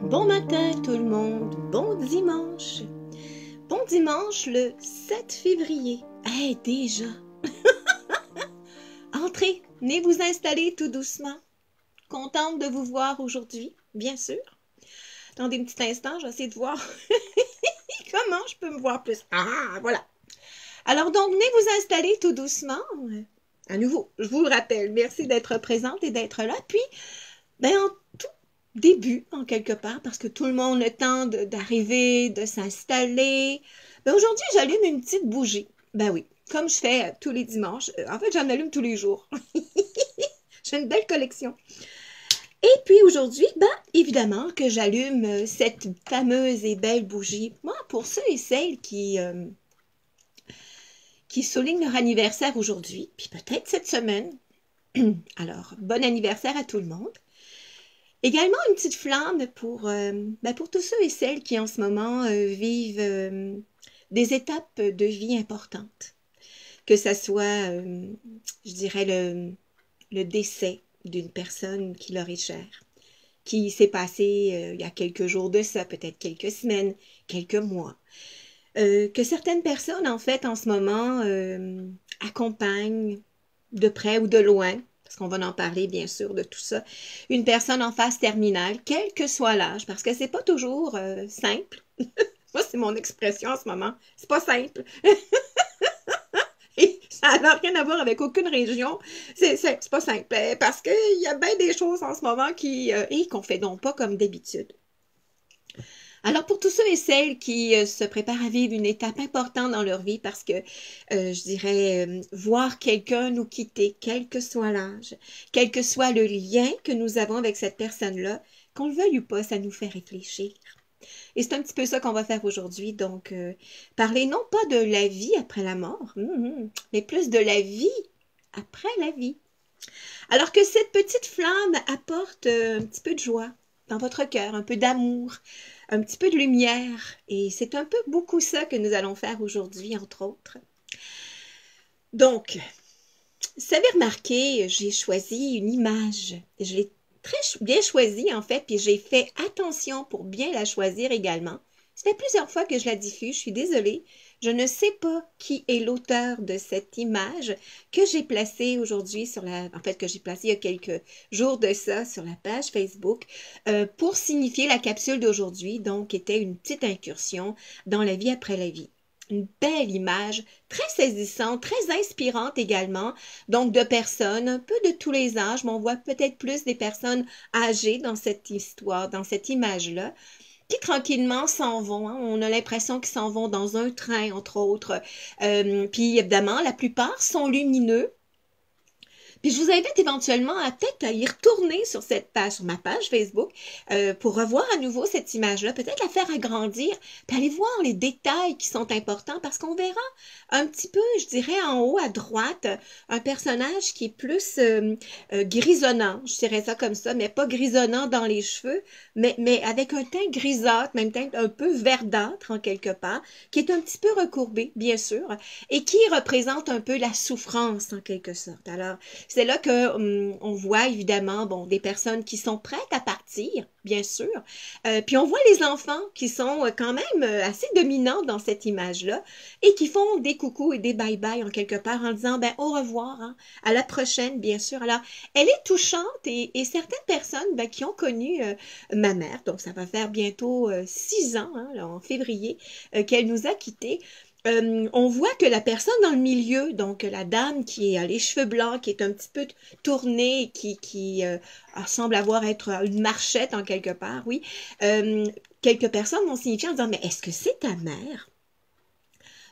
Bon matin tout le monde, bon dimanche. Bon dimanche le 7 février. Déjà. Entrez, venez vous installer tout doucement. Contente de vous voir aujourd'hui, bien sûr. Attendez un petit instant, je vais essayer de voir comment je peux me voir plus. Ah, voilà. Alors donc, venez vous installer tout doucement. À nouveau, je vous le rappelle, merci d'être présente et d'être là. Puis, en tout début, en quelque part, parce que tout le monde a le temps d'arriver, de s'installer. Aujourd'hui, j'allume une petite bougie. Oui, comme je fais tous les dimanches. En fait, j'en allume tous les jours. J'ai une belle collection. Et puis aujourd'hui, évidemment que j'allume cette fameuse et belle bougie. Moi, pour ceux et celles qui soulignent leur anniversaire aujourd'hui, puis peut-être cette semaine. Alors, bon anniversaire à tout le monde. Également une petite flamme pour tous ceux et celles qui en ce moment vivent des étapes de vie importantes. Que ça soit, je dirais, le décès d'une personne qui leur est chère, qui s'est passé il y a quelques jours de ça, peut-être quelques semaines, quelques mois. Que certaines personnes, en fait, en ce moment, accompagnent de près ou de loin, parce qu'on va en parler, bien sûr, de tout ça, une personne en phase terminale, quel que soit l'âge, parce que c'est pas toujours simple. Moi, c'est mon expression en ce moment. C'est pas simple. Et ça n'a rien à voir avec aucune région. C'est pas simple. Parce qu'il y a bien des choses en ce moment qu'on fait donc pas comme d'habitude. Alors, pour tous ceux et celles qui se préparent à vivre une étape importante dans leur vie, parce que, je dirais, voir quelqu'un nous quitter, quel que soit l'âge, quel que soit le lien que nous avons avec cette personne-là, qu'on le veuille ou pas, ça nous fait réfléchir. Et c'est un petit peu ça qu'on va faire aujourd'hui. Donc, parler non pas de la vie après la mort, mais plus de la vie après la vie. Alors que cette petite flamme apporte un petit peu de joie dans votre cœur, un peu d'amour, un petit peu de lumière. Et c'est un peu beaucoup ça que nous allons faire aujourd'hui, entre autres. Donc, vous avez remarqué, j'ai choisi une image. Je l'ai très bien choisie, en fait, puis j'ai fait attention pour bien la choisir également. Ça fait plusieurs fois que je la diffuse, je suis désolée. Je ne sais pas qui est l'auteur de cette image que j'ai placée aujourd'hui que j'ai placée il y a quelques jours de ça sur la page Facebook pour signifier la capsule d'aujourd'hui, donc était une petite incursion dans la vie après la vie. Une belle image, très saisissante, très inspirante également, donc de personnes un peu de tous les âges, mais on voit peut-être plus des personnes âgées dans cette histoire, dans cette image-là, qui tranquillement s'en vont. On a l'impression qu'ils s'en vont dans un train, entre autres. Puis évidemment, la plupart sont lumineux. Puis je vous invite éventuellement à peut-être à y retourner sur ma page Facebook, pour revoir à nouveau cette image-là, peut-être la faire agrandir, puis aller voir les détails qui sont importants, parce qu'on verra un petit peu, je dirais, en haut à droite, un personnage qui est plus grisonnant, je dirais ça comme ça, mais pas grisonnant dans les cheveux, mais avec un teint grisâtre, même teint un peu verdâtre en quelque part, qui est un petit peu recourbé, bien sûr, et qui représente un peu la souffrance en quelque sorte. Alors, c'est là que on voit évidemment des personnes qui sont prêtes à partir, bien sûr. Puis on voit les enfants qui sont quand même assez dominants dans cette image-là et qui font des coucous et des bye-bye en quelque part en disant au revoir, à la prochaine, bien sûr. Alors, elle est touchante et certaines personnes qui ont connu ma mère, donc ça va faire bientôt 6 ans, là, en février, qu'elle nous a quittés. On voit que la personne dans le milieu, donc la dame qui a les cheveux blancs, qui est un petit peu tournée, qui semble être une marchette en quelque part, oui. Quelques personnes m'ont signifié en disant, mais est-ce que c'est ta mère?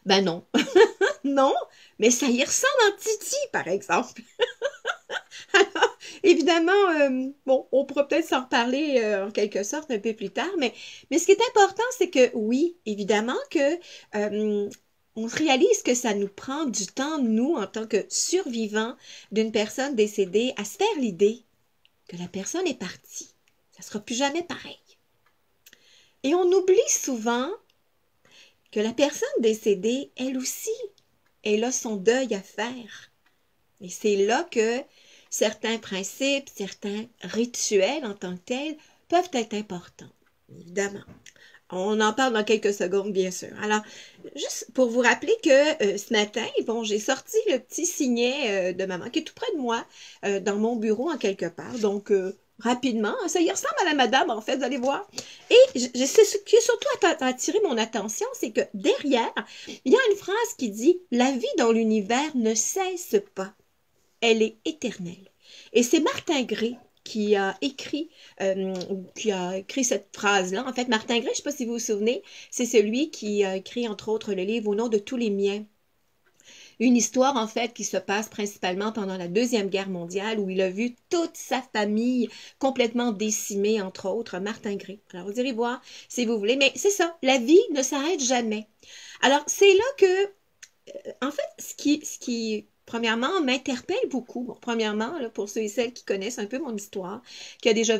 Non, non, mais ça y ressemble en Titi, par exemple. Alors, évidemment, on pourra peut-être s'en reparler en quelque sorte un peu plus tard, mais ce qui est important, c'est que oui, évidemment que on réalise que ça nous prend du temps, nous, en tant que survivants d'une personne décédée, à se faire l'idée que la personne est partie. Ça ne sera plus jamais pareil. Et on oublie souvent que la personne décédée, elle aussi, elle a son deuil à faire. Et c'est là que certains principes, certains rituels en tant que tels peuvent être importants. évidemment. On en parle dans quelques secondes, bien sûr. Alors, juste pour vous rappeler que ce matin, bon, j'ai sorti le petit signet de maman qui est tout près de moi, dans mon bureau en quelque part. Donc, rapidement, ça y ressemble à la madame, en fait, vous allez voir. Et c'est ce qui est surtout attiré mon attention, c'est que derrière, il y a une phrase qui dit « La vie dans l'univers ne cesse pas. Elle est éternelle. » Et c'est Martin Gray qui a écrit cette phrase-là. En fait, Martin Gray, je ne sais pas si vous vous souvenez, c'est celui qui a écrit, entre autres, le livre Au nom de tous les miens. Une histoire, en fait, qui se passe principalement pendant la Deuxième Guerre mondiale, où il a vu toute sa famille complètement décimée, entre autres, Martin Gray. Alors, vous irez voir si vous voulez. Mais c'est ça, la vie ne s'arrête jamais. Alors, c'est là que, en fait, ce qui premièrement, m'interpelle beaucoup. Bon, premièrement, là, pour ceux et celles qui connaissent un peu mon histoire, qui a déjà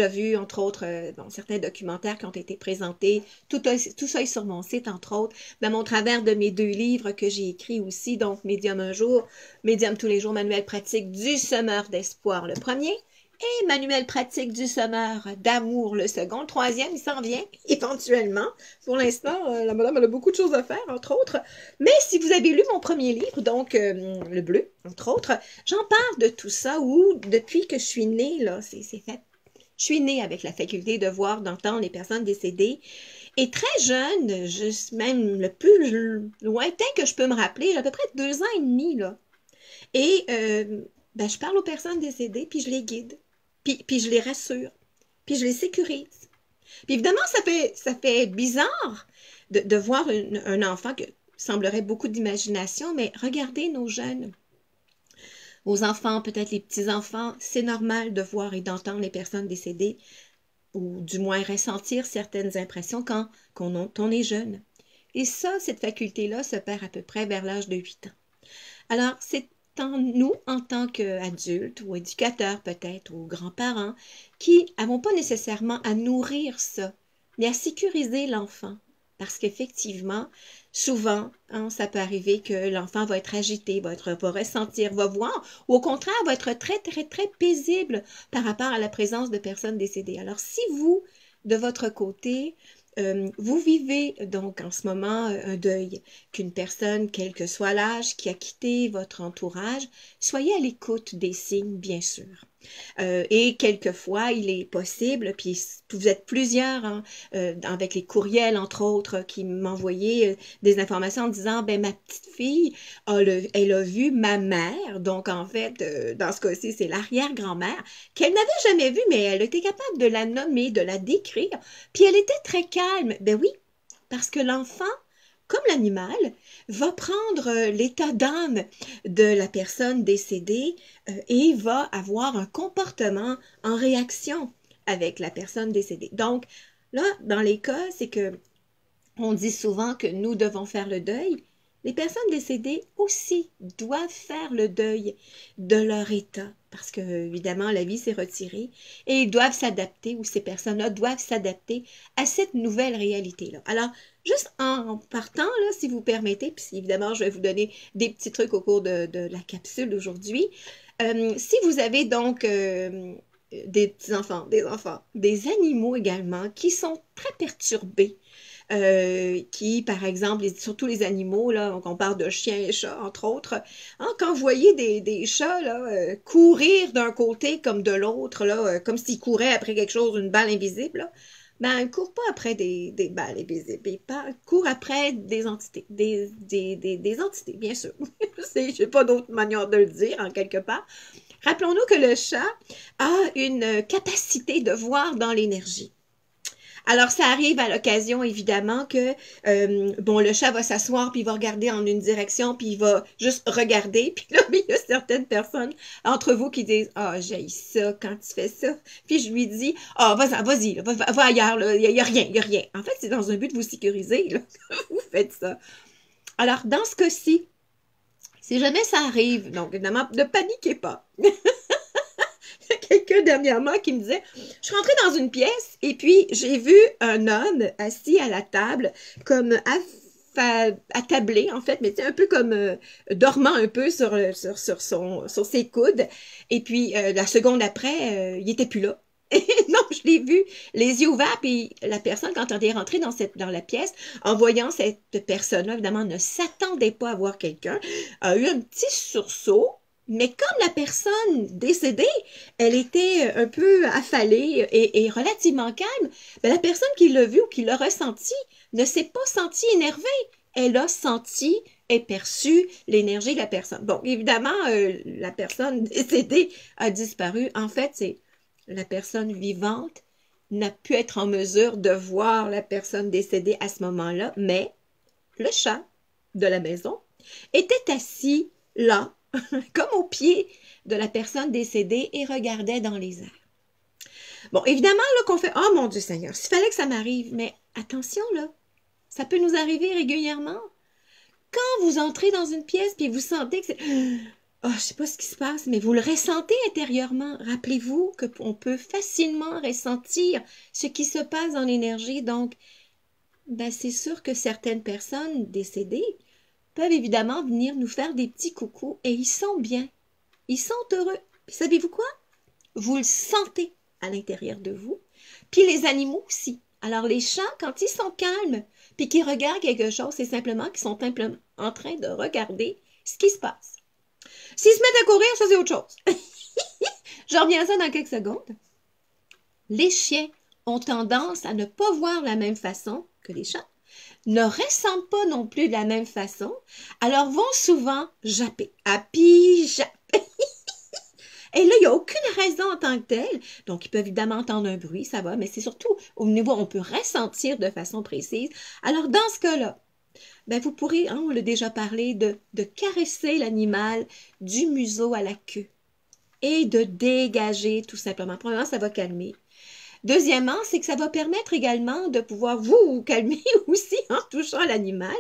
vu, entre autres, bon, certains documentaires qui ont été présentés, tout ça est sur mon site, entre autres, même au travers de mes 2 livres que j'ai écrits aussi, donc Médium un jour, Médium tous les jours, manuel pratique du semeur d'espoir, le premier, et manuel pratique du semeur d'amour, le second. Le troisième, il s'en vient éventuellement. Pour l'instant, la madame elle a beaucoup de choses à faire, entre autres. Mais si vous avez lu mon premier livre, donc le bleu, entre autres, j'en parle de tout ça où, depuis que je suis née, là, c'est fait. Je suis née avec la faculté de voir, d'entendre les personnes décédées. Et très jeune, juste même le plus lointain que je peux me rappeler, j'ai à peu près 2 ans et demi, là. Et ben, je parle aux personnes décédées, puis je les guide. Puis je les rassure, puis je les sécurise. Puis évidemment, ça fait bizarre de voir un enfant qui semblerait beaucoup d'imagination, mais regardez nos jeunes, vos enfants, peut-être les petits-enfants, c'est normal de voir et d'entendre les personnes décédées, ou du moins ressentir certaines impressions quand on est jeune. Et ça, cette faculté-là se perd à peu près vers l'âge de 8 ans. Alors, c'est nous, en tant qu'adultes ou éducateurs peut-être, ou grands-parents, qui n'avons pas nécessairement à nourrir ça, mais à sécuriser l'enfant. Parce qu'effectivement, souvent, hein, ça peut arriver que l'enfant va être agité, va ressentir, va voir, ou au contraire, va être très, très, très paisible par rapport à la présence de personnes décédées. Alors, si vous, de votre côté, vous vivez donc en ce moment un deuil, qu'une personne, quel que soit l'âge, qui a quitté votre entourage, soyez à l'écoute des signes, bien sûr. Et quelquefois, il est possible, puis vous êtes plusieurs, hein, avec les courriels, entre autres, qui m'envoyaient des informations en disant, ben ma petite fille, elle a vu ma mère, donc en fait, dans ce cas-ci, c'est l'arrière-grand-mère, qu'elle n'avait jamais vue, mais elle était capable de la nommer, de la décrire, puis elle était très calme. Ben oui, parce que l'enfant, comme l'animal, va prendre l'état d'âme de la personne décédée et va avoir un comportement en réaction avec la personne décédée. Donc, là, dans les cas, c'est que on dit souvent que nous devons faire le deuil. Les personnes décédées aussi doivent faire le deuil de leur état, parce que, évidemment, la vie s'est retirée, et ils doivent s'adapter, ou ces personnes-là doivent s'adapter à cette nouvelle réalité-là. Alors, juste en partant, là, si vous permettez, puis évidemment, je vais vous donner des petits trucs au cours de la capsule d'aujourd'hui. Si vous avez donc des petits-enfants, des animaux également qui sont très perturbés, qui, par exemple, surtout les animaux, là, on parle de chiens et chats, entre autres, hein, quand vous voyez des chats là, courir d'un côté comme de l'autre, là, comme s'ils couraient après quelque chose, une balle invisible, là, ben, ils ne courent pas après des balles invisibles, ils courent après des entités, des entités, bien sûr. Je n'ai pas d'autre manière de le dire, en quelque part. Rappelons-nous que le chat a une capacité de voir dans l'énergie. Alors, ça arrive à l'occasion, évidemment, que bon, le chat va s'asseoir, puis il va regarder en une direction, puis il va juste regarder. Puis là, il y a certaines personnes entre vous qui disent « Ah, j'haïs ça quand tu fais ça. » Puis je lui dis « Ah, vas-y, va ailleurs, là. Il y a rien, il y a rien. » En fait, c'est dans un but de vous sécuriser, là, que vous faites ça. Alors, dans ce cas-ci, si jamais ça arrive, donc évidemment, ne paniquez pas. Quelqu'un dernièrement qui me disait, je suis rentrée dans une pièce et puis j'ai vu un homme assis à la table comme attablé en fait, mais un peu comme dormant un peu sur ses coudes. Et puis la seconde après, il était plus là. Non, je l'ai vu, les yeux ouverts, puis la personne, quand elle est rentrée dans la pièce, en voyant cette personne-là, évidemment, ne s'attendait pas à voir quelqu'un, a eu un petit sursaut, mais comme la personne décédée, elle était un peu affalée et relativement calme, ben la personne qui l'a vu ou qui l'a ressenti ne s'est pas sentie énervée. Elle a senti et perçu l'énergie de la personne. Bon, évidemment, la personne décédée a disparu. En fait, c'est la personne vivante n'a pu être en mesure de voir la personne décédée à ce moment-là, mais le chat de la maison était assis là, comme au pied de la personne décédée et regardait dans les airs. Bon, évidemment, là, qu'on fait « Oh mon Dieu Seigneur, s'il fallait que ça m'arrive, mais attention, là, ça peut nous arriver régulièrement. Quand vous entrez dans une pièce et vous sentez que c'est... Oh, je ne sais pas ce qui se passe, mais vous le ressentez intérieurement. Rappelez-vous qu'on peut facilement ressentir ce qui se passe dans l'énergie. Donc, ben, c'est sûr que certaines personnes décédées peuvent évidemment venir nous faire des petits coucous et ils sont bien. Ils sont heureux. Puis savez-vous quoi? Vous le sentez à l'intérieur de vous. Puis les animaux aussi. Alors les chats, quand ils sont calmes, puis qu'ils regardent quelque chose, c'est simplement qu'ils sont simplement en train de regarder ce qui se passe. S'ils se mettent à courir, ça c'est autre chose. Je reviens à ça dans quelques secondes. Les chiens ont tendance à ne pas voir de la même façon que les chats, ne ressentent pas non plus de la même façon, alors vont souvent japper. Happy jappe. Et là, il n'y a aucune raison en tant que telle. Donc, ils peuvent évidemment entendre un bruit, ça va, mais c'est surtout au niveau où on peut ressentir de façon précise. Alors, dans ce cas-là, ben, vous pourrez, hein, on l'a déjà parlé, de caresser l'animal du museau à la queue et de dégager tout simplement. Premièrement, ça va calmer. Deuxièmement, c'est que ça va permettre également de pouvoir vous calmer aussi en touchant l'animal,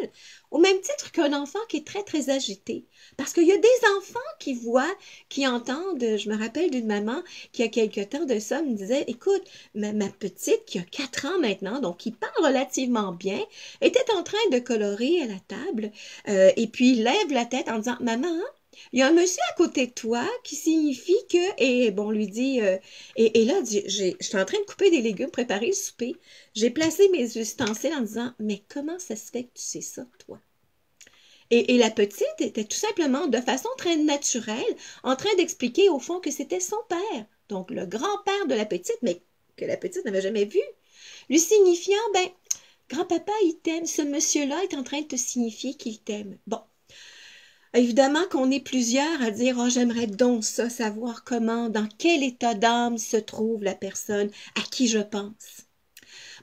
au même titre qu'un enfant qui est très, très agité. Parce qu'il y a des enfants qui voient, qui entendent. Je me rappelle d'une maman qui, a quelque temps de ça, me disait, écoute, ma petite, qui a 4 ans maintenant, donc qui parle relativement bien, était en train de colorer à la table, et puis lève la tête en disant, maman, il y a un monsieur à côté de toi qui signifie que, et bon, on lui dit, et là, je suis en train de couper des légumes, préparer le souper. J'ai placé mes ustensiles en disant, mais comment ça se fait que tu sais ça, toi? Et la petite était tout simplement, de façon très naturelle, en train d'expliquer au fond que c'était son père, donc le grand-père de la petite, mais que la petite n'avait jamais vu, lui signifiant, ben, grand-papa, il t'aime, ce monsieur-là est en train de te signifier qu'il t'aime. Bon. Évidemment qu'on est plusieurs à dire « Oh, j'aimerais donc ça, savoir comment, dans quel état d'âme se trouve la personne à qui je pense. »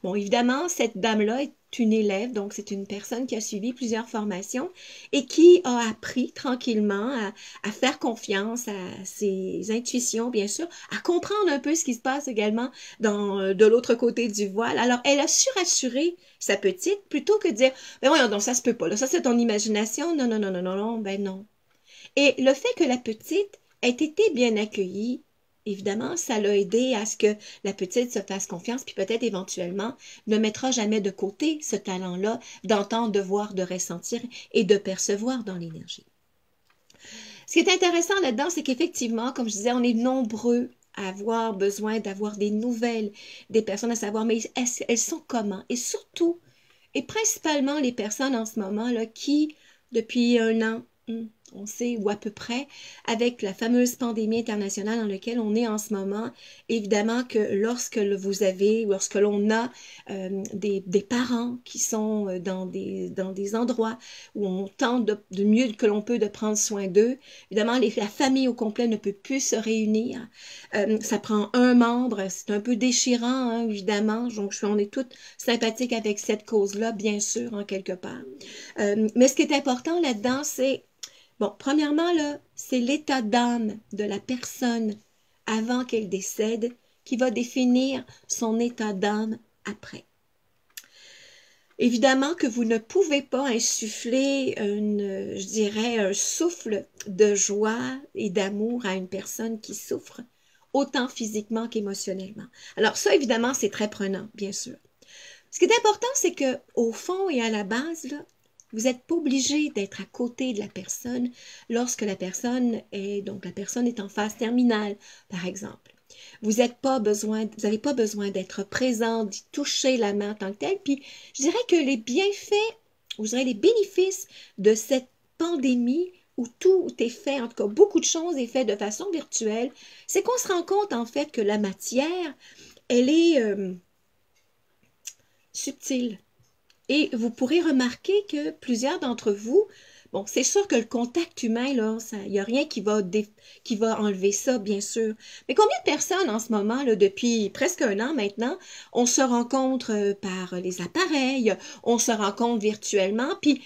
Bon, évidemment, cette dame-là est une élève, donc c'est une personne qui a suivi plusieurs formations et qui a appris tranquillement à faire confiance à ses intuitions, bien sûr, à comprendre un peu ce qui se passe également de l'autre côté du voile. Alors, elle a su rassurer sa petite plutôt que de dire « Ben voyons donc, ça se peut pas, là, ça c'est ton imagination. Non, non, non, non, non, non, ben non. » Et le fait que la petite ait été bien accueillie, évidemment, ça l'a aidé à ce que la petite se fasse confiance, puis peut-être éventuellement ne mettra jamais de côté ce talent-là d'entendre, de voir, de ressentir et de percevoir dans l'énergie. Ce qui est intéressant là-dedans, c'est qu'effectivement, comme je disais, on est nombreux à avoir besoin d'avoir des nouvelles des personnes, à savoir, mais elles sont comment? Et surtout, et principalement les personnes en ce moment-là qui, depuis 1 an, on sait, ou à peu près, avec la fameuse pandémie internationale dans laquelle on est en ce moment, évidemment que lorsque l'on a des parents qui sont dans des endroits où on tente de mieux que l'on peut de prendre soin d'eux, évidemment, la famille au complet ne peut plus se réunir. Ça prend un membre, c'est un peu déchirant, hein, évidemment, donc on est toutes sympathiques avec cette cause-là, bien sûr, en quelque part. Mais ce qui est important là-dedans, c'est bon, premièrement, là, c'est l'état d'âme de la personne avant qu'elle décède qui va définir son état d'âme après. Évidemment que vous ne pouvez pas insuffler je dirais, un souffle de joie et d'amour à une personne qui souffre, autant physiquement qu'émotionnellement. Alors ça, évidemment, c'est très prenant, bien sûr. Ce qui est important, c'est qu'au fond et à la base, là, vous n'êtes pas obligé d'être à côté de la personne lorsque la personne est en phase terminale, par exemple. Vous n'avez pas besoin d'être présent, d'y toucher la main en tant que telle. Puis, je dirais que les bienfaits, ou je dirais les bénéfices de cette pandémie, où tout est fait, en tout cas beaucoup de choses est fait de façon virtuelle, c'est qu'on se rend compte en fait que la matière, elle est subtile. Et vous pourrez remarquer que plusieurs d'entre vous, bon, c'est sûr que le contact humain, là, il n'y a rien qui va enlever ça, bien sûr. Mais combien de personnes en ce moment, là, depuis presque un an maintenant, on se rencontre par les appareils, on se rencontre virtuellement, puis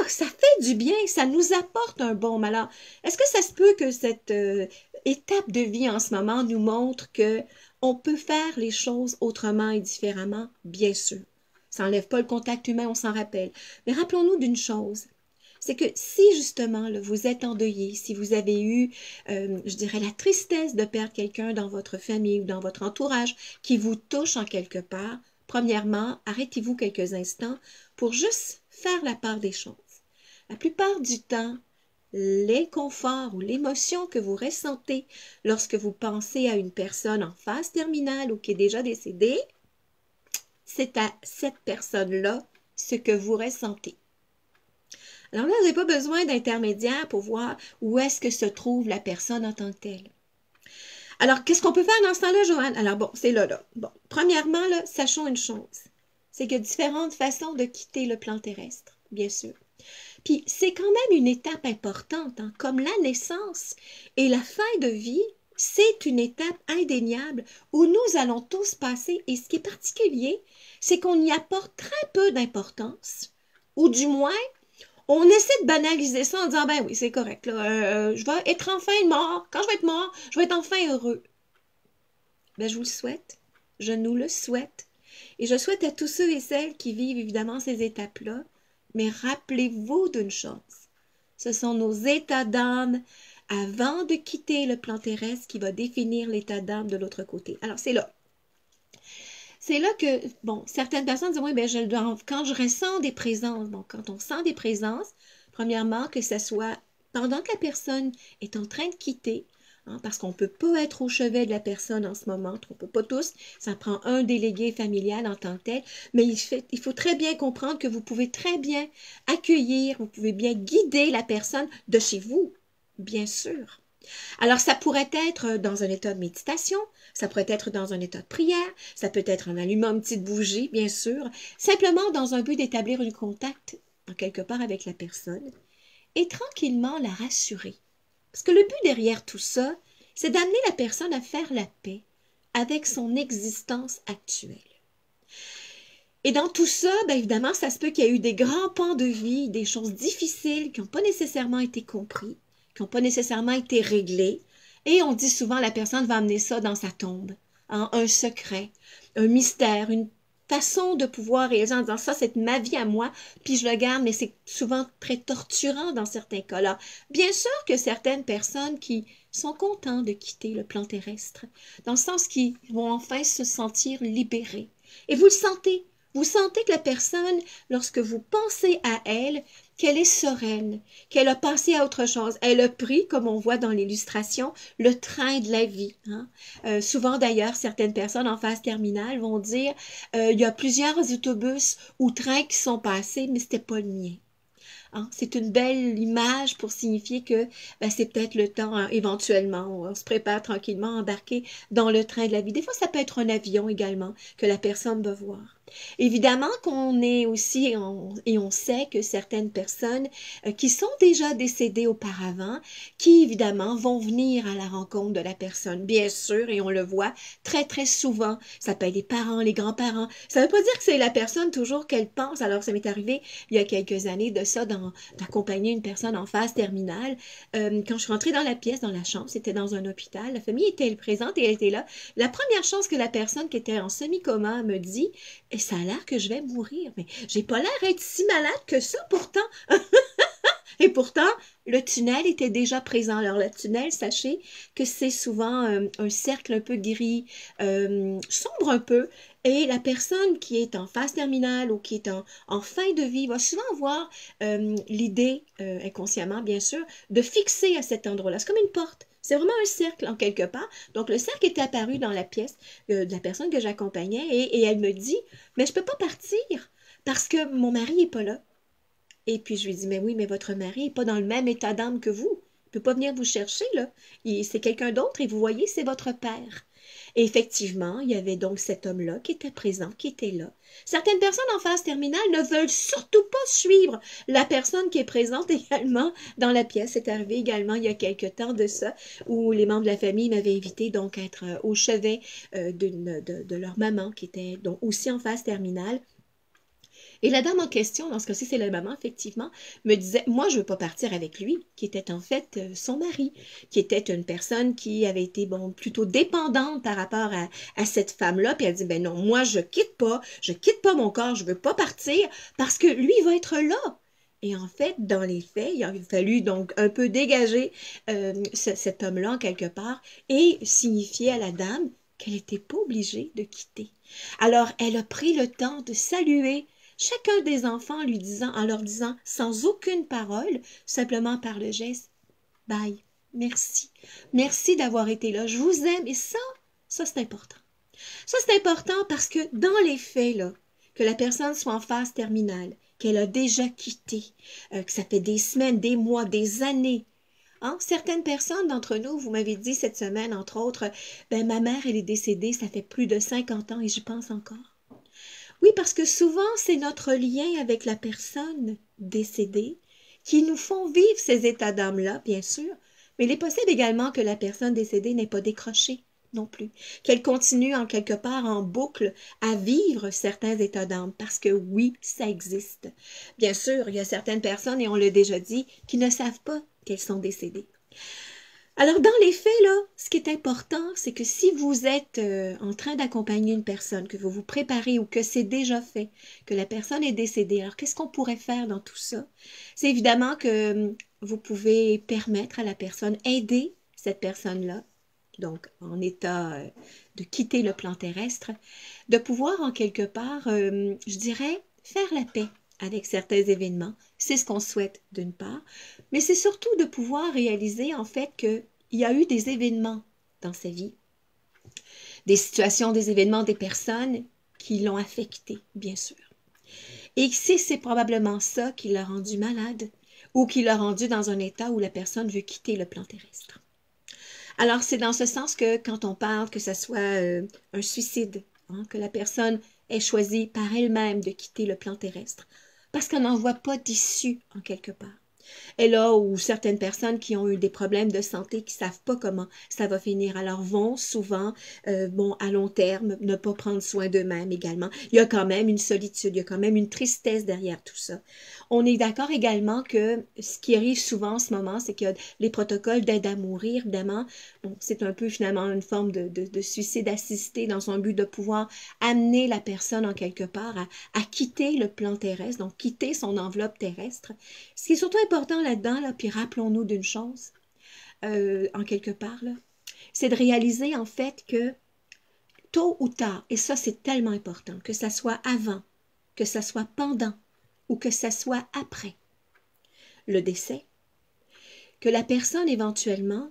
ça fait du bien, ça nous apporte un bon malheur. Est-ce que ça se peut que cette étape de vie en ce moment nous montre que on peut faire les choses autrement et différemment? Bien sûr. Ça n'enlève pas le contact humain, on s'en rappelle. Mais rappelons-nous d'une chose, c'est que si justement là, vous êtes endeuillé, si vous avez eu, je dirais, la tristesse de perdre quelqu'un dans votre famille ou dans votre entourage qui vous touche en quelque part, premièrement, arrêtez-vous quelques instants pour juste faire la part des choses. La plupart du temps, l'inconfort ou l'émotion que vous ressentez lorsque vous pensez à une personne en phase terminale ou qui est déjà décédée, c'est à cette personne-là ce que vous ressentez. Alors là, vous n'avez pas besoin d'intermédiaire pour voir où est-ce que se trouve la personne en tant que telle. Alors, qu'est-ce qu'on peut faire dans ce temps-là, Joanne? Alors bon, c'est là. Bon, premièrement, là, sachons une chose, c'est qu'il y a différentes façons de quitter le plan terrestre, bien sûr. Puis, c'est quand même une étape importante, hein, comme la naissance et la fin de vie, c'est une étape indéniable où nous allons tous passer. Et ce qui est particulier, c'est qu'on y apporte très peu d'importance, ou du moins, on essaie de banaliser ça en disant, ben oui, c'est correct, là, je vais être enfin mort. Quand je vais être mort, je vais être enfin heureux. Ben, je vous le souhaite. Je nous le souhaite. Et je souhaite à tous ceux et celles qui vivent évidemment ces étapes-là, mais rappelez-vous d'une chose. Ce sont nos états d'âme avant de quitter le plan terrestre qui va définir l'état d'âme de l'autre côté. Alors, c'est là. C'est là que, bon, certaines personnes disent, oui, ben, quand je ressens des présences, bon, quand on sent des présences, premièrement, que ce soit pendant que la personne est en train de quitter, hein, parce qu'on ne peut pas être au chevet de la personne en ce moment, on ne peut pas tous, ça prend un délégué familial en tant que tel, mais il faut très bien comprendre que vous pouvez très bien accueillir, vous pouvez bien guider la personne de chez vous, bien sûr. Alors, ça pourrait être dans un état de méditation, ça pourrait être dans un état de prière, ça peut être en allumant une petite bougie, bien sûr, simplement dans un but d'établir un contact, en quelque part, avec la personne, et tranquillement la rassurer. Parce que le but derrière tout ça, c'est d'amener la personne à faire la paix avec son existence actuelle. Et dans tout ça, bien évidemment, ça se peut qu'il y ait eu des grands pans de vie, des choses difficiles qui n'ont pas nécessairement été compris, qui n'ont pas nécessairement été réglées. Et on dit souvent, la personne va amener ça dans sa tombe, hein, un secret, un mystère, une façon de pouvoir réaliser en disant ça, c'est ma vie à moi, puis je le garde, mais c'est souvent très torturant dans certains cas-là. Bien sûr que certaines personnes qui sont contentes de quitter le plan terrestre, dans le sens qu'ils vont enfin se sentir libérés. Et vous le sentez. Vous sentez que la personne, lorsque vous pensez à elle, qu'elle est sereine, qu'elle a passé à autre chose. Elle a pris, comme on voit dans l'illustration, le train de la vie. Hein? Souvent d'ailleurs, certaines personnes en phase terminale vont dire il y a plusieurs autobus ou trains qui sont passés, mais c'était pas le mien. Hein? C'est une belle image pour signifier que ben, c'est peut-être le temps, hein, éventuellement, on se prépare tranquillement à embarquer dans le train de la vie. Des fois, ça peut être un avion également que la personne va voir. Évidemment qu'on est aussi, et on sait que certaines personnes qui sont déjà décédées auparavant, qui évidemment vont venir à la rencontre de la personne, bien sûr, et on le voit très très souvent, ça peut être les parents, les grands-parents, ça ne veut pas dire que c'est la personne toujours qu'elle pense, alors ça m'est arrivé il y a quelques années de ça, d'accompagner une personne en phase terminale, quand je suis rentrée dans la pièce, dans la chambre, c'était dans un hôpital, la famille était présente et elle était là, la première chose que la personne qui était en semi-coma me dit, et ça a l'air que je vais mourir, mais j'ai pas l'air d'être si malade que ça pourtant. Et pourtant, le tunnel était déjà présent. Alors le tunnel, sachez que c'est souvent un cercle un peu gris, sombre un peu, Et la personne qui est en phase terminale ou qui est en fin de vie va souvent avoir l'idée, inconsciemment bien sûr, de fixer à cet endroit-là. C'est comme une porte. C'est vraiment un cercle en quelque part. Donc le cercle est apparu dans la pièce de la personne que j'accompagnais et elle me dit, mais je ne peux pas partir parce que mon mari n'est pas là. Et puis je lui dis, mais oui, mais votre mari n'est pas dans le même état d'âme que vous. Il ne peut pas venir vous chercher, là. C'est quelqu'un d'autre et vous voyez, c'est votre père. Et effectivement, il y avait donc cet homme-là qui était présent, qui était là. Certaines personnes en phase terminale ne veulent surtout pas suivre la personne qui est présente également dans la pièce. C'est arrivé également il y a quelque temps de ça, où les membres de la famille m'avaient invité donc à être au chevet de leur maman, qui était donc aussi en phase terminale. Et la dame en question, dans ce cas-ci, c'est la maman, effectivement, me disait, moi, je ne veux pas partir avec lui, qui était en fait son mari, qui était une personne qui avait été, bon, plutôt dépendante par rapport à cette femme-là. Puis elle dit, ben non, moi, je quitte pas mon corps, je veux pas partir parce que lui, il va être là. Et en fait, dans les faits, il a fallu donc un peu dégager cet homme-là en quelque part et signifier à la dame qu'elle n'était pas obligée de quitter. Alors, elle a pris le temps de saluer chacun des enfants en leur disant sans aucune parole, simplement par le geste, bye, merci, merci d'avoir été là, je vous aime. Et ça c'est important. Ça c'est important parce que dans les faits, là, que la personne soit en phase terminale, qu'elle a déjà quitté, que ça fait des semaines, des mois, des années. Hein? Certaines personnes d'entre nous, vous m'avez dit cette semaine, entre autres, ben ma mère, elle est décédée, ça fait plus de 50 ans et j'y pense encore. Oui, parce que souvent, c'est notre lien avec la personne décédée qui nous font vivre ces états d'âme-là, bien sûr, mais il est possible également que la personne décédée n'ait pas décroché non plus, qu'elle continue en quelque part en boucle à vivre certains états d'âme, parce que oui, ça existe. Bien sûr, il y a certaines personnes, et on l'a déjà dit, qui ne savent pas qu'elles sont décédées. Alors, dans les faits, là, ce qui est important, c'est que si vous êtes en train d'accompagner une personne, que vous vous préparez ou que c'est déjà fait, que la personne est décédée, alors qu'est-ce qu'on pourrait faire dans tout ça? C'est évidemment que vous pouvez permettre à la personne, aider cette personne-là, donc en état de quitter le plan terrestre, de pouvoir en quelque part, je dirais, faire la paix avec certains événements. C'est ce qu'on souhaite d'une part, mais c'est surtout de pouvoir réaliser en fait qu'il y a eu des événements dans sa vie, des situations, des événements, des personnes qui l'ont affecté, bien sûr. Et c'est probablement ça qui l'a rendu malade ou qui l'a rendu dans un état où la personne veut quitter le plan terrestre. Alors, c'est dans ce sens que quand on parle que ce soit un suicide, hein, que la personne ait choisi par elle-même de quitter le plan terrestre, parce qu'on n'en voit pas d'issue en quelque part. Et là où certaines personnes qui ont eu des problèmes de santé, qui ne savent pas comment ça va finir, alors vont souvent, à long terme, ne pas prendre soin d'eux-mêmes également. Il y a quand même une solitude, il y a quand même une tristesse derrière tout ça. On est d'accord également que ce qui arrive souvent en ce moment, c'est qu'il y a les protocoles d'aide à mourir, évidemment. Bon, c'est un peu finalement une forme de suicide assisté dans un but de pouvoir amener la personne en quelque part à quitter le plan terrestre, donc quitter son enveloppe terrestre. Ce qui est surtout important là-dedans, là, puis rappelons-nous d'une chose, en quelque part, c'est de réaliser en fait que tôt ou tard, et ça c'est tellement important, que ça soit avant, que ça soit pendant ou que ça soit après le décès, que la personne éventuellement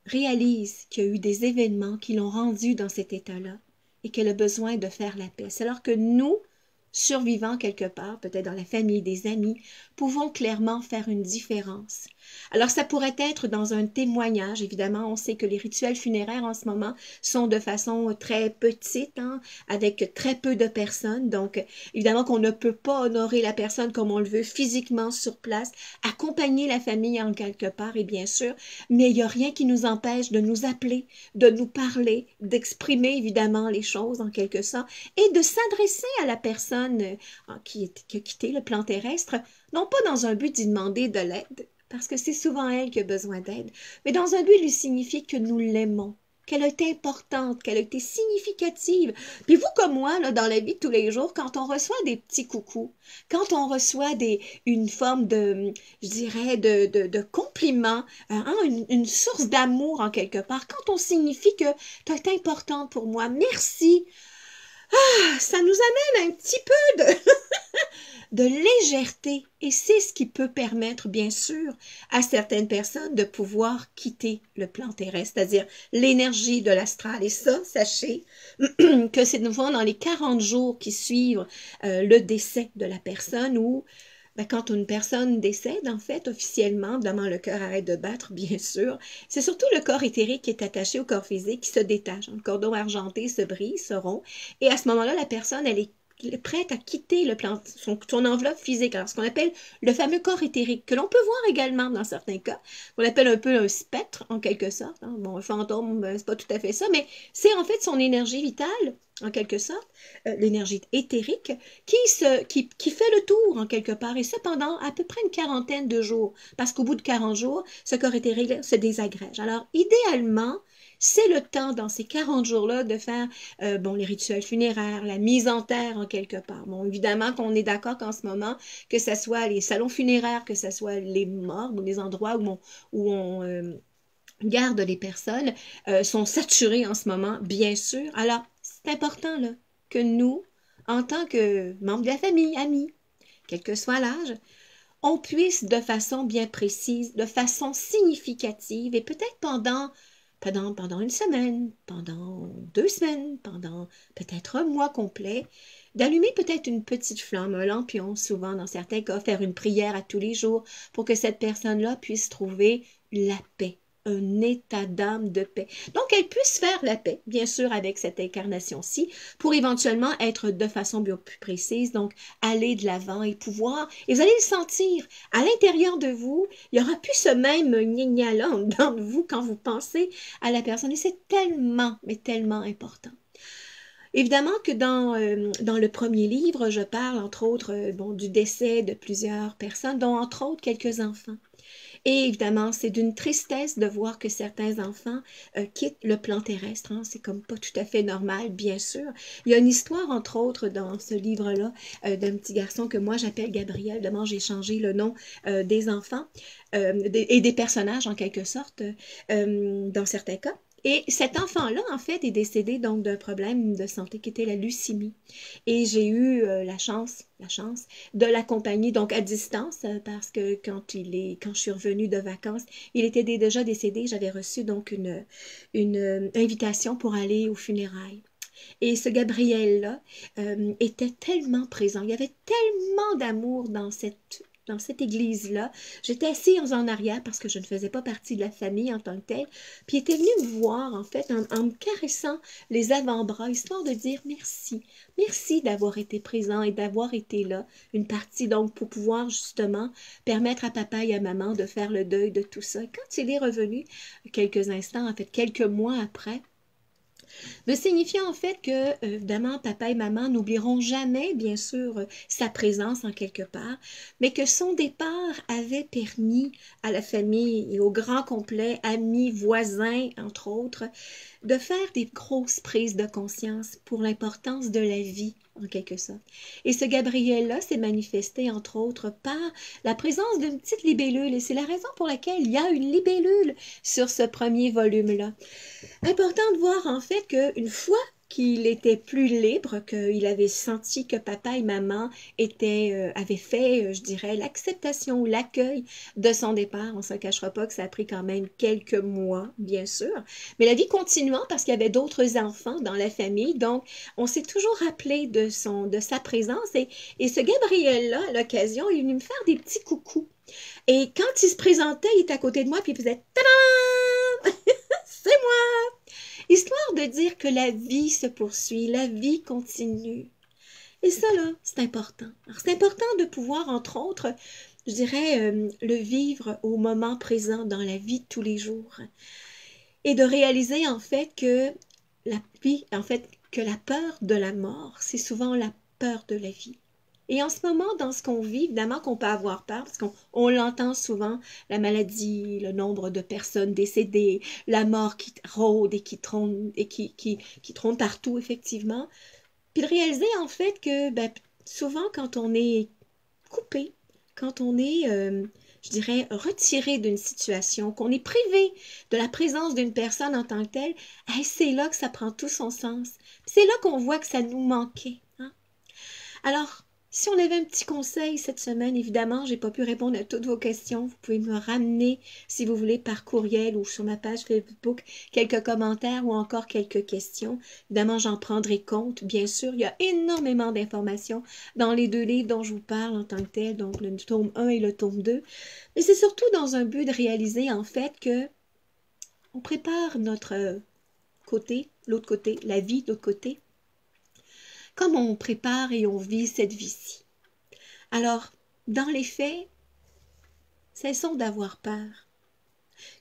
réalise qu'il y a eu des événements qui l'ont rendue dans cet état-là et qu'elle a besoin de faire la paix. C'est alors que nous, survivants quelque part, peut-être dans la famille, des amis, pouvons clairement faire une différence. Alors ça pourrait être dans un témoignage, évidemment, on sait que les rituels funéraires en ce moment sont de façon très petite, hein, avec très peu de personnes, donc évidemment qu'on ne peut pas honorer la personne comme on le veut physiquement sur place, accompagner la famille en quelque part, et bien sûr, mais il n'y a rien qui nous empêche de nous appeler, de nous parler, d'exprimer évidemment les choses en quelque sorte, et de s'adresser à la personne qui a quitté le plan terrestre, non pas dans un but d'y demander de l'aide, parce que c'est souvent elle qui a besoin d'aide, mais dans un but de lui signifier que nous l'aimons, qu'elle a été importante, qu'elle a été significative. Puis vous comme moi, là, dans la vie de tous les jours, quand on reçoit des petits coucous, quand on reçoit une forme de, je dirais, de compliment, hein, une source d'amour en quelque part, quand on signifie que tu es importante pour moi, merci. ça nous amène un petit peu de légèreté. Et c'est ce qui peut permettre, bien sûr, à certaines personnes de pouvoir quitter le plan terrestre, c'est-à-dire l'énergie de l'astral. Et ça, sachez que c'est nouveau dans les 40 jours qui suivent le décès de la personne ou quand une personne décède, en fait, officiellement, évidemment, le cœur arrête de battre, bien sûr. C'est surtout le corps éthérique qui est attaché au corps physique qui se détache. Le cordon argenté se brise, se rompt. Et à ce moment-là, la personne, elle est prête à quitter le plan, son enveloppe physique. Alors, ce qu'on appelle le fameux corps éthérique, que l'on peut voir également dans certains cas, qu'on appelle un peu un spectre, en quelque sorte. Hein. Bon, un fantôme, c'est pas tout à fait ça, mais c'est en fait son énergie vitale, en quelque sorte, l'énergie éthérique, qui fait le tour, en quelque part, et ça pendant à peu près une quarantaine de jours, parce qu'au bout de 40 jours, ce corps éthérique se désagrège. Alors, idéalement, c'est le temps, dans ces 40 jours-là, de faire les rituels funéraires, la mise en terre en quelque part. Bon, évidemment qu'on est d'accord qu'en ce moment, que ce soit les salons funéraires, que ce soit les morgues ou les endroits où on garde les personnes, sont saturés en ce moment, bien sûr. Alors, c'est important là, que nous, en tant que membres de la famille, amis, quel que soit l'âge, on puisse de façon bien précise, de façon significative et peut-être pendant une semaine, pendant 2 semaines, pendant peut-être un mois complet, d'allumer peut-être une petite flamme, un lampion, souvent dans certains cas, faire une prière à tous les jours pour que cette personne-là puisse trouver la paix, un état d'âme de paix. Donc, elle puisse faire la paix, bien sûr, avec cette incarnation-ci, pour éventuellement être de façon bien plus précise, donc aller de l'avant et pouvoir, et vous allez le sentir, à l'intérieur de vous, il y aura plus ce même gna-gna-là dans vous quand vous pensez à la personne, et c'est tellement, mais tellement important. Évidemment que dans le premier livre, je parle entre autres du décès de plusieurs personnes, dont entre autres quelques enfants. Et évidemment, c'est d'une tristesse de voir que certains enfants quittent le plan terrestre. Hein. C'est comme pas tout à fait normal, bien sûr. Il y a une histoire, entre autres, dans ce livre-là, d'un petit garçon que moi j'appelle Gabriel. Évidemment, j'ai changé le nom des enfants et des personnages, en quelque sorte, dans certains cas. Et cet enfant-là, en fait, est décédé donc d'un problème de santé qui était la leucémie. Et j'ai eu la chance de l'accompagner donc à distance parce que quand je suis revenue de vacances, il était déjà décédé. J'avais reçu donc une invitation pour aller aux funérailles. Et ce Gabriel-là était tellement présent. Il y avait tellement d'amour dans cette église-là. J'étais assise en arrière parce que je ne faisais pas partie de la famille en tant que telle. Puis il était venu me voir, en fait, en me caressant les avant-bras, histoire de dire merci. Merci d'avoir été présent et d'avoir été là. Une partie, donc, pour pouvoir, justement, permettre à papa et à maman de faire le deuil de tout ça. Et quand il est revenu, quelques instants, en fait, quelques mois après, me signifiant en fait que, évidemment, papa et maman n'oublieront jamais, bien sûr, sa présence en quelque part, mais que son départ avait permis à la famille et au grand complet, amis, voisins, entre autres, de faire des grosses prises de conscience pour l'importance de la vie, en quelque sorte. Et ce Gabriel-là s'est manifesté, entre autres, par la présence d'une petite libellule. Et c'est la raison pour laquelle il y a une libellule sur ce premier volume-là. Important de voir, en fait, qu'une fois qu'il était plus libre, qu'il avait senti que papa et maman avaient fait, je dirais, l'acceptation ou l'accueil de son départ. On ne se cachera pas que ça a pris quand même quelques mois, bien sûr. Mais la vie continuant parce qu'il y avait d'autres enfants dans la famille. Donc, on s'est toujours rappelé de sa présence. Et ce Gabriel-là, à l'occasion, il est venu me faire des petits coucous. Et quand il se présentait, il était à côté de moi, puis il faisait « Tadam! C'est moi! » Histoire de dire que la vie se poursuit, la vie continue. Et ça, là, c'est important. Alors, c'est important de pouvoir, entre autres, je dirais, le vivre au moment présent dans la vie de tous les jours. Et de réaliser, en fait, que la vie, en fait, que la peur de la mort, c'est souvent la peur de la vie. Et en ce moment, dans ce qu'on vit, évidemment qu'on peut avoir peur, parce qu'on l'entend souvent, la maladie, le nombre de personnes décédées, la mort qui rôde et qui trône partout, effectivement. Puis de réaliser, en fait, que souvent, quand on est coupé, quand on est, je dirais, retiré d'une situation, qu'on est privé de la présence d'une personne en tant que telle, hey, c'est là que ça prend tout son sens. C'est là qu'on voit que ça nous manquait. Hein? Alors, si on avait un petit conseil cette semaine, évidemment, j'ai pas pu répondre à toutes vos questions. Vous pouvez me ramener, si vous voulez, par courriel ou sur ma page Facebook, quelques commentaires ou encore quelques questions. Évidemment, j'en prendrai compte. Bien sûr, il y a énormément d'informations dans les deux livres dont je vous parle en tant que tel, donc le tome 1 et le tome 2. Mais c'est surtout dans un but de réaliser, en fait, que on prépare notre côté, l'autre côté, la vie de l'autre côté, comme on prépare et on vit cette vie-ci. Alors, dans les faits, cessons d'avoir peur,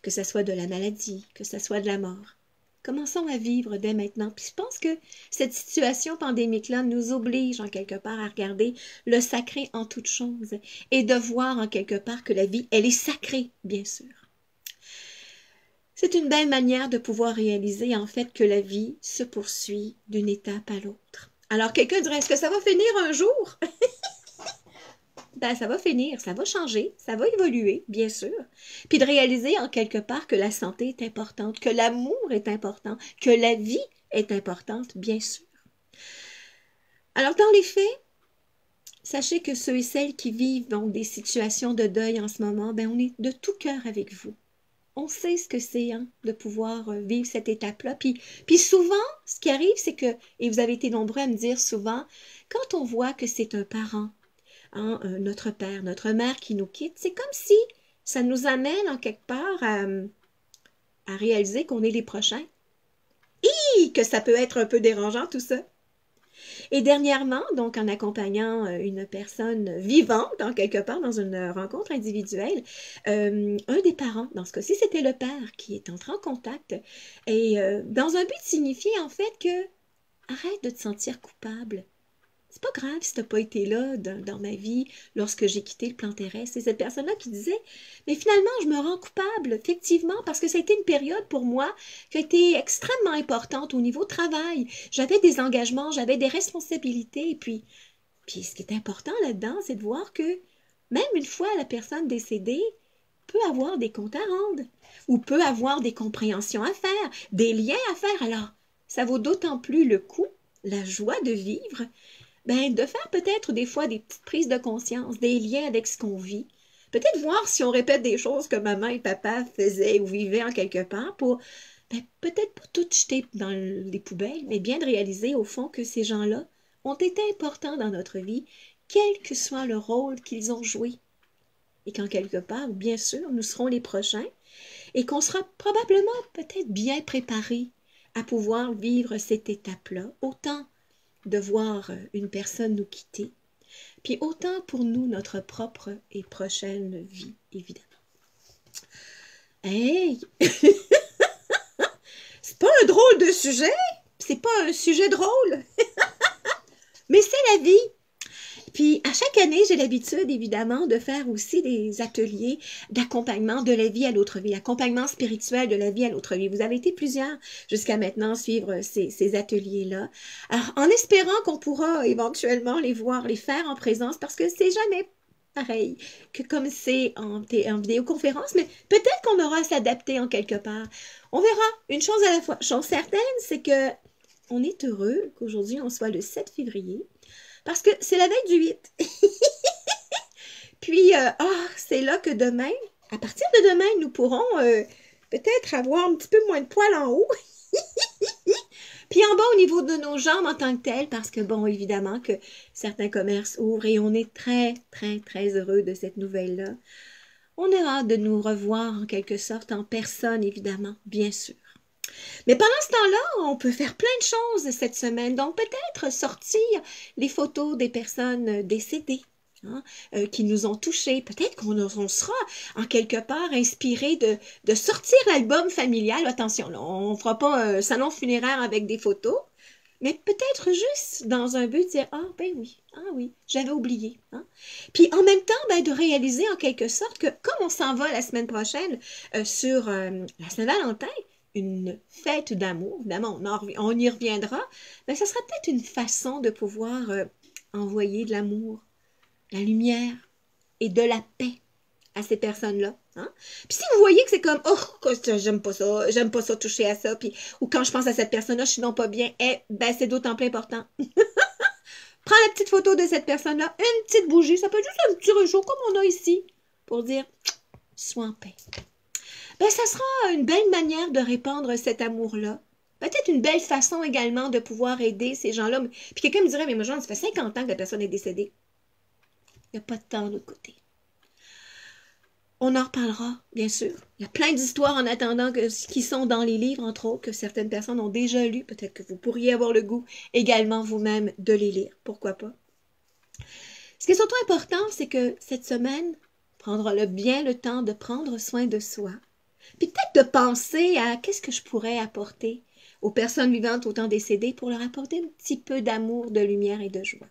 que ce soit de la maladie, que ce soit de la mort. Commençons à vivre dès maintenant. Puis je pense que cette situation pandémique-là nous oblige en quelque part à regarder le sacré en toute chose et de voir en quelque part que la vie, elle est sacrée, bien sûr. C'est une belle manière de pouvoir réaliser en fait que la vie se poursuit d'une étape à l'autre. Alors, quelqu'un dirait, est-ce que ça va finir un jour? Ben, ça va finir, ça va changer, ça va évoluer, bien sûr. Puis de réaliser en quelque part que la santé est importante, que l'amour est important, que la vie est importante, bien sûr. Alors, dans les faits, sachez que ceux et celles qui vivent donc des situations de deuil en ce moment, ben, on est de tout cœur avec vous. On sait ce que c'est hein, de pouvoir vivre cette étape-là. Puis souvent, ce qui arrive, c'est que, et vous avez été nombreux à me dire souvent, quand on voit que c'est un parent, hein, notre père, notre mère qui nous quitte, c'est comme si ça nous amène en quelque part à réaliser qu'on est les prochains. Et que ça peut être un peu dérangeant tout ça. Et dernièrement, donc en accompagnant une personne vivante, en quelque part, dans une rencontre individuelle, un des parents, dans ce cas-ci, c'était le père qui est entré en contact, et dans un but de signifier en fait que arrête de te sentir coupable. C'est pas grave si tu n'as pas été là dans ma vie lorsque j'ai quitté le plan terrestre. C'est cette personne-là qui disait, mais finalement, je me rends coupable, effectivement, parce que ça a été une période pour moi qui a été extrêmement importante au niveau travail. J'avais des engagements, j'avais des responsabilités, et puis ce qui est important là-dedans, c'est de voir que même une fois la personne décédée, peut avoir des comptes à rendre, ou peut avoir des compréhensions à faire, des liens à faire. Alors, ça vaut d'autant plus le coup, la joie de vivre, ben, de faire peut-être des fois des petites prises de conscience, des liens avec ce qu'on vit. Peut-être voir si on répète des choses que maman et papa faisaient ou vivaient en quelque part pour ben, peut-être pas tout jeter dans les poubelles, mais bien de réaliser au fond que ces gens-là ont été importants dans notre vie, quel que soit le rôle qu'ils ont joué. Et qu'en quelque part, bien sûr, nous serons les prochains et qu'on sera probablement peut-être bien préparés à pouvoir vivre cette étape-là, autant de voir une personne nous quitter, puis autant pour nous, notre propre et prochaine vie, évidemment. Hey! C'est pas un drôle de sujet, c'est pas un sujet drôle, mais c'est la vie. Puis à chaque année, j'ai l'habitude, évidemment, de faire aussi des ateliers d'accompagnement de la vie à l'autre vie, accompagnement spirituel de la vie à l'autre vie. Vous avez été plusieurs jusqu'à maintenant suivre ces ateliers-là. Alors, en espérant qu'on pourra éventuellement les voir, les faire en présence, parce que c'est jamais pareil que comme c'est en vidéoconférence, mais peut-être qu'on aura à s'adapter en quelque part. On verra une chose à la fois. Chose certaine, c'est que on est heureux qu'aujourd'hui, on soit le 7 février, parce que c'est la veille du 8. Puis, c'est là que demain, à partir de demain, nous pourrons peut-être avoir un petit peu moins de poils en haut. Puis en bas, au niveau de nos jambes en tant que telles, parce que, bon, évidemment que certains commerces ouvrent et on est très, très, très heureux de cette nouvelle-là. On a hâte de nous revoir en quelque sorte en personne, évidemment, bien sûr. Mais pendant ce temps-là, on peut faire plein de choses cette semaine. Donc, peut-être sortir les photos des personnes décédées hein, qui nous ont touchés. Peut-être qu'on sera en quelque part inspiré de sortir l'album familial. Attention, là, on ne fera pas un salon funéraire avec des photos, mais peut-être juste dans un but de dire « Ah, ben oui, ah oui, j'avais oublié. Hein? » Puis en même temps, ben, de réaliser en quelque sorte que comme on s'en va la semaine prochaine sur la Saint-Valentin, une fête d'amour, évidemment, on y reviendra, mais ça sera peut-être une façon de pouvoir envoyer de l'amour, la lumière et de la paix à ces personnes-là. Hein? Puis si vous voyez que c'est comme, oh, j'aime pas ça toucher à ça, puis, ou quand je pense à cette personne-là, je suis non pas bien, ben c'est d'autant plus important. Prends la petite photo de cette personne-là, une petite bougie, ça peut être juste un petit réchaud comme on a ici, pour dire, sois en paix. Ben, ça sera une belle manière de répandre cet amour-là. Peut-être une belle façon également de pouvoir aider ces gens-là. Puis quelqu'un me dirait, mais moi, ça fait 50 ans que la personne est décédée. Il n'y a pas de temps de l'autre côté. On en reparlera, bien sûr. Il y a plein d'histoires en attendant qui sont dans les livres, entre autres, que certaines personnes ont déjà lues. Peut-être que vous pourriez avoir le goût également vous-même de les lire. Pourquoi pas? Ce qui est surtout important, c'est que cette semaine, prendre bien le temps de prendre soin de soi. Puis peut-être de penser à qu'est-ce que je pourrais apporter aux personnes vivantes autant décédées pour leur apporter un petit peu d'amour, de lumière et de joie.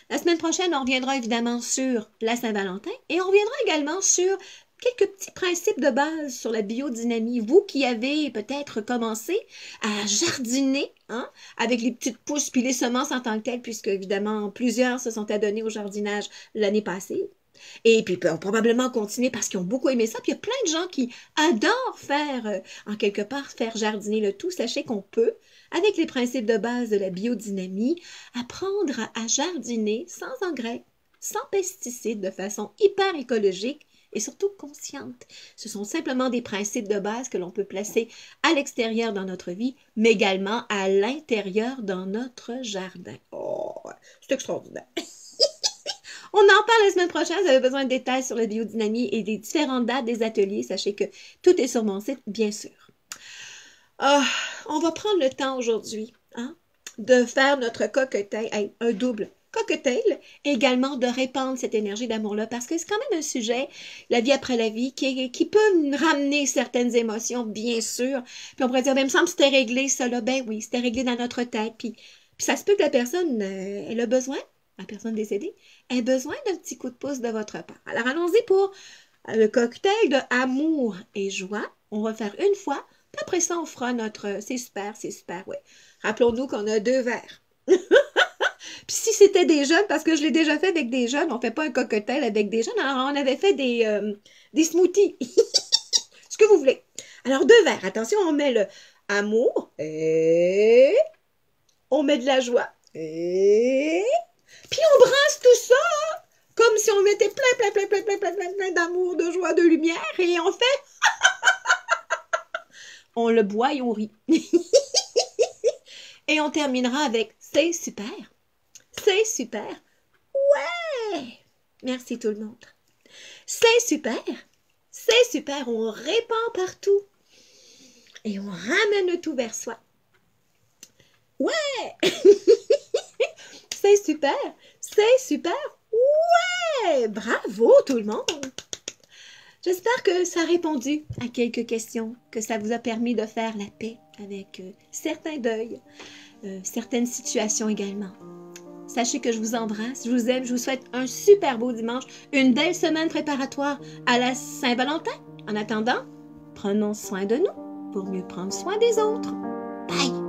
La semaine prochaine, on reviendra évidemment sur la Saint-Valentin et on reviendra également sur quelques petits principes de base sur la biodynamie. Vous qui avez peut-être commencé à jardiner hein, avec les petites pousses puis les semences en tant que telles, puisque évidemment plusieurs se sont adonnés au jardinage l'année passée. Et puis probablement continuer parce qu'ils ont beaucoup aimé ça. Puis il y a plein de gens qui adorent faire, en quelque part, faire jardiner le tout. Sachez qu'on peut, avec les principes de base de la biodynamie, apprendre à jardiner sans engrais, sans pesticides, de façon hyper écologique et surtout consciente. Ce sont simplement des principes de base que l'on peut placer à l'extérieur dans notre vie, mais également à l'intérieur dans notre jardin. Oh, c'est extraordinaire! On en parle la semaine prochaine. Vous avez besoin de détails sur la biodynamie et des différentes dates des ateliers. Sachez que tout est sur mon site, bien sûr. On va prendre le temps aujourd'hui hein, de faire notre cocktail, un double cocktail, et également de répandre cette énergie d'amour-là, parce que c'est quand même un sujet, la vie après la vie, qui peut ramener certaines émotions, bien sûr. Puis on pourrait dire, ben, il me semble que c'était réglé, ça là. Ben oui, c'était réglé dans notre tête. Puis ça se peut que la personne, elle a besoin, la personne décédée, ait besoin d'un petit coup de pouce de votre part. Alors, allons-y pour le cocktail de amour et joie. On va faire une fois, puis après ça, on fera notre... C'est super, oui. Rappelons-nous qu'on a 2 verres. Puis si c'était des jeunes, parce que je l'ai déjà fait avec des jeunes, on ne fait pas un cocktail avec des jeunes, alors on avait fait des smoothies. Ce que vous voulez. Alors, 2 verres. Attention, on met le amour et on met de la joie et... Puis on brasse tout ça comme si on mettait plein d'amour, de joie, de lumière et on fait... on le boit et on rit. Et on terminera avec « c'est super ». C'est super. Ouais! Merci tout le monde. C'est super. C'est super. On répand partout. Et on ramène le tout vers soi. Ouais! C'est super. C'est super. Ouais! Bravo tout le monde. J'espère que ça a répondu à quelques questions, que ça vous a permis de faire la paix avec certains deuils, certaines situations également. Sachez que je vous embrasse, je vous aime, je vous souhaite un super beau dimanche, une belle semaine préparatoire à la Saint-Valentin. En attendant, prenons soin de nous pour mieux prendre soin des autres. Bye!